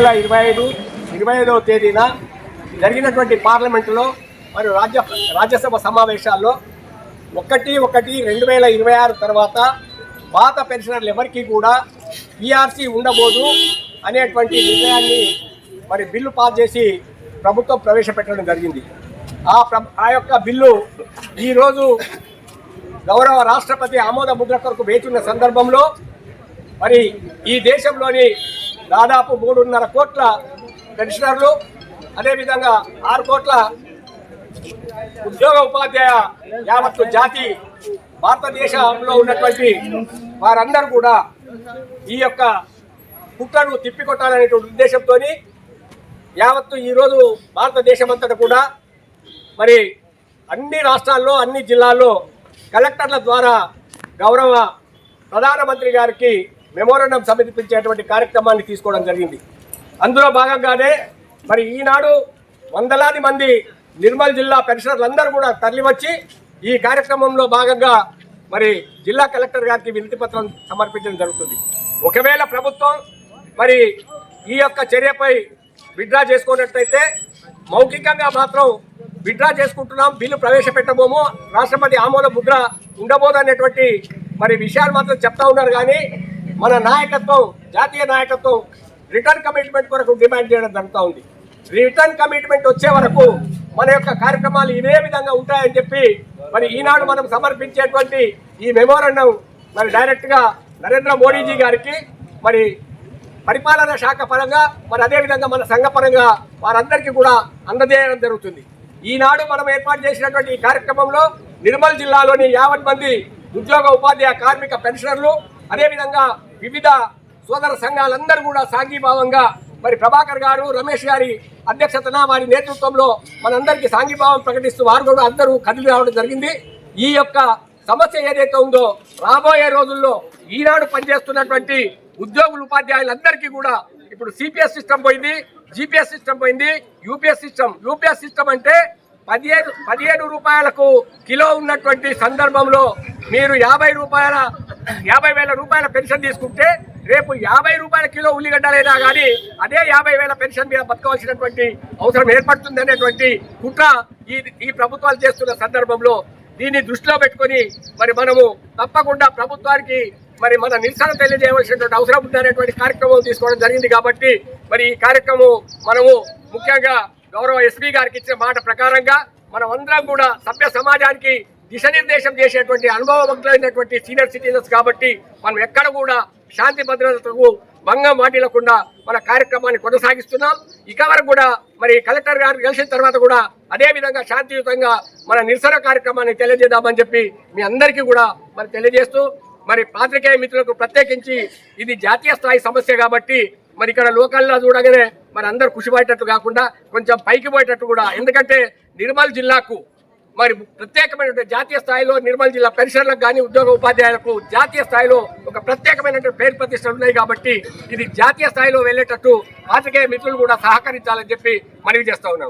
2025వ తేదీన జరిగినటువంటి పార్లమెంటులో మరియు రాజ్యసభ సమావేశాల్లో 1/1/2026 తర్వాత పాత పెన్షనర్లు ఎవరికీ కూడా పీఆర్సీ ఉండబోదు అనేటువంటి నిర్ణయాన్ని మరి బిల్లు పాస్ చేసి ప్రభుత్వం ప్రవేశపెట్టడం జరిగింది. ఆ యొక్క బిల్లు ఈరోజు గౌరవ రాష్ట్రపతి ఆమోద ముద్ర కొరకు వేచున్న సందర్భంలో మరి ఈ దేశంలోని దాదాపు 3.5 కోట్ల పెన్షనర్లు, అదేవిధంగా 6 కోట్ల ఉద్యోగ ఉపాధ్యాయ యావత్తు జాతి భారతదేశంలో ఉన్నటువంటి వారందరూ కూడా ఈ యొక్క కుట్రను తిప్పికొట్టాలనేటువంటి ఉద్దేశంతో యావత్తు ఈరోజు భారతదేశం అంతటా కూడా మరి అన్ని రాష్ట్రాల్లో అన్ని జిల్లాల్లో కలెక్టర్ల ద్వారా గౌరవ ప్రధానమంత్రి గారికి మెమోరాండం సమర్పించేటువంటి కార్యక్రమాన్ని తీసుకోవడం జరిగింది. అందులో భాగంగానే మరి ఈనాడు వందలాది మంది నిర్మల్ జిల్లా పెన్షనర్లందరూ కూడా తరలివచ్చి ఈ కార్యక్రమంలో భాగంగా మరి జిల్లా కలెక్టర్ గారికి వినతి పత్రం సమర్పించడం జరుగుతుంది. ఒకవేళ ప్రభుత్వం మరి ఈ యొక్క చర్యపై విత్డ్రా చేసుకున్నట్లయితే మౌఖికంగా మాత్రం విత్డ్రా చేసుకుంటున్నాం, బిల్లు ప్రవేశపెట్టబోము, రాష్ట్రపతి ఆమోద ముద్ర ఉండబోదు అనేటువంటి మరి విషయాలు మాత్రం చెప్తా ఉన్నారు. కానీ మన నాయకత్వం, జాతీయ నాయకత్వం రిటర్న్ కమిట్మెంట్ కొరకు డిమాండ్ చేయడం జరుగుతూ ఉంది. రిటర్న్ కమిట్మెంట్ వచ్చే వరకు మన యొక్క కార్యక్రమాలు ఇదే విధంగా ఉంటాయని చెప్పి మరి ఈనాడు మనం సమర్పించేటువంటి ఈ మెమోరాండం మరి డైరెక్ట్గా నరేంద్ర మోడీజీ గారికి మరి పరిపాలనా శాఖ పరంగా మరి అదేవిధంగా మన సంఘ పరంగా వారందరికీ కూడా అందజేయడం జరుగుతుంది. ఈనాడు మనం ఏర్పాటు చేసినటువంటి ఈ కార్యక్రమంలో నిర్మల్ జిల్లాలోని 50 మంది ఉద్యోగ ఉపాధ్యాయ కార్మిక పెన్షనర్లు, అదేవిధంగా వివిధ సోదర సంఘాలందరూ కూడా సాంఘీభావంగా మరి ప్రభాకర్ గారు, రమేష్ గారి అధ్యక్షతన వారి నేతృత్వంలో మనందరికీ సాంఘీభావం ప్రకటిస్తూ వారు కూడా అందరూ కదిలి రావడం జరిగింది. ఈ యొక్క సమస్య ఏదైతే ఉందో రాబోయే రోజుల్లో ఈనాడు పనిచేస్తున్నటువంటి ఉద్యోగులు ఉపాధ్యాయులందరికీ కూడా ఇప్పుడు సిపిఎస్ సిస్టమ్ పోయింది, జిపిఎస్ సిస్టమ్ పోయింది, యూపీఎస్ సిస్టమ్ అంటే 17 రూపాయలకు కిలో ఉన్నటువంటి సందర్భంలో మీరు 50,000 రూపాయల పెన్షన్ తీసుకుంటే రేపు 50 రూపాయల కిలో ఉల్లిగడ్డలైనా కానీ అదే 50,000 పెన్షన్ మీద బతకవలసినటువంటి అవసరం ఏర్పడుతుంది అనేటువంటి కుట్ర ఈ ప్రభుత్వాలు చేస్తున్న సందర్భంలో దీన్ని దృష్టిలో పెట్టుకొని మరి మనము తప్పకుండా ప్రభుత్వానికి మరి మన నిరసన తెలియజేయవలసినటువంటి అవసరం ఉందనేటువంటి కార్యక్రమం తీసుకోవడం జరిగింది. కాబట్టి మరి ఈ కార్యక్రమం మనము ముఖ్యంగా గౌరవ ఎస్పీ గారికి ఇచ్చిన మాట ప్రకారంగా మనం అందరం కూడా సభ్య సమాజానికి దిశానిర్దేశం చేసేటువంటి అనుభవవంతులైనటువంటి సీనియర్ సిటిజన్స్ కాబట్టి మనం ఎక్కడ కూడా శాంతి భద్రతకు భంగం వాటిల్లకుండా మన కార్యక్రమాన్ని కొనసాగిస్తున్నాం. ఇక వరకు కూడా మరి కలెక్టర్ గారు కలిసిన తర్వాత కూడా అదే విధంగా శాంతియుతంగా మన నిరసన కార్యక్రమాన్ని తెలియజేద్దామని చెప్పి మీ అందరికీ కూడా మరి తెలియజేస్తూ మరి పాత్రికేయ మిత్రులకు ప్రత్యేకించి ఇది జాతీయ స్థాయి సమస్య కాబట్టి మరి ఇక్కడ లోకల్లో చూడగానే మరి అందరు ఖుషిపోయేటట్టు కాకుండా కొంచెం పైకి పోయేటట్టు కూడా, ఎందుకంటే నిర్మల్ జిల్లాకు మరి ప్రత్యేకమైన జాతీయ స్థాయిలో నిర్మల్ జిల్లా పెన్షన్లకు కానీ ఉద్యోగ ఉపాధ్యాయులకు జాతీయ స్థాయిలో ఒక ప్రత్యేకమైన పేరు ప్రతిష్టలు ఉన్నాయి కాబట్టి ఇది జాతీయ స్థాయిలో వెళ్ళేటట్టు పాత్రికేయ మిత్రులు కూడా సహకరించాలని చెప్పి మనవి చేస్తా ఉన్నాం.